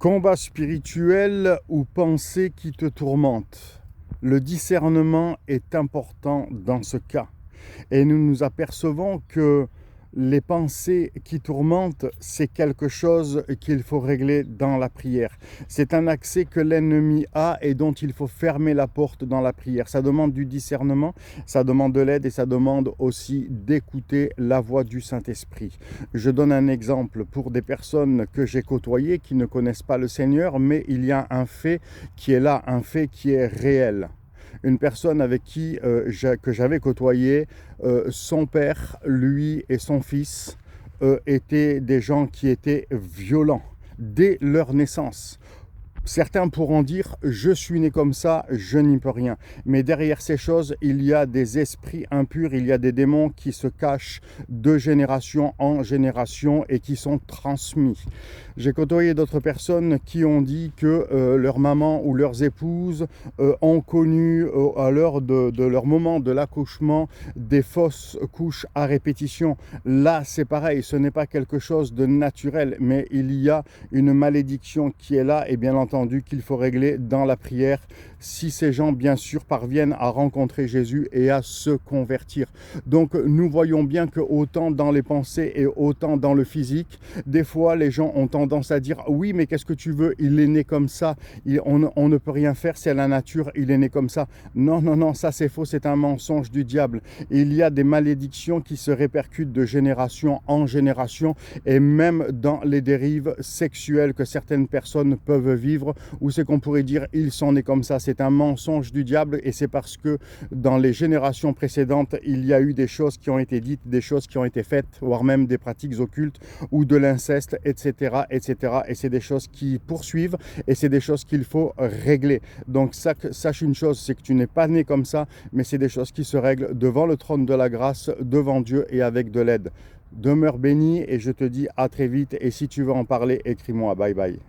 Combat spirituel ou pensée qui te tourmente. Le discernement est important dans ce cas. Et nous nous apercevons que les pensées qui tourmentent, c'est quelque chose qu'il faut régler dans la prière. C'est un accès que l'ennemi a et dont il faut fermer la porte dans la prière. Ça demande du discernement, ça demande de l'aide et ça demande aussi d'écouter la voix du Saint-Esprit. Je donne un exemple pour des personnes que j'ai côtoyées qui ne connaissent pas le Seigneur, mais il y a un fait qui est là, un fait qui est réel. Une personne avec qui que j'avais côtoyé, son père, lui et son fils étaient des gens qui étaient violents dès leur naissance. Certains pourront dire « je suis né comme ça, je n'y peux rien ». Mais derrière ces choses, il y a des esprits impurs, il y a des démons qui se cachent de génération en génération et qui sont transmis. J'ai côtoyé d'autres personnes qui ont dit que leur maman ou leurs épouses ont connu à l'heure de leur moment de l'accouchement des fausses couches à répétition. Là, c'est pareil, ce n'est pas quelque chose de naturel, mais il y a une malédiction qui est là et bien entendu qu'il faut régler dans la prière si ces gens bien sûr parviennent à rencontrer Jésus et à se convertir. Donc nous voyons bien que autant dans les pensées et autant dans le physique, des fois les gens ont tendance à dire oui mais qu'est-ce que tu veux, il est né comme ça, on ne peut rien faire, c'est la nature, il est né comme ça. Non, non, non, ça c'est faux, c'est un mensonge du diable. Il y a des malédictions qui se répercutent de génération en génération et même dans les dérives sexuelles que certaines personnes peuvent vivre, où c'est qu'on pourrait dire ils sont nés comme ça. C'est un mensonge du diable et c'est parce que dans les générations précédentes, il y a eu des choses qui ont été dites, des choses qui ont été faites, voire même des pratiques occultes ou de l'inceste, etc., etc. Et c'est des choses qui poursuivent et c'est des choses qu'il faut régler. Donc sache une chose, c'est que tu n'es pas né comme ça, mais c'est des choses qui se règlent devant le trône de la grâce, devant Dieu et avec de l'aide. Demeure béni et je te dis à très vite et si tu veux en parler, écris-moi. Bye bye.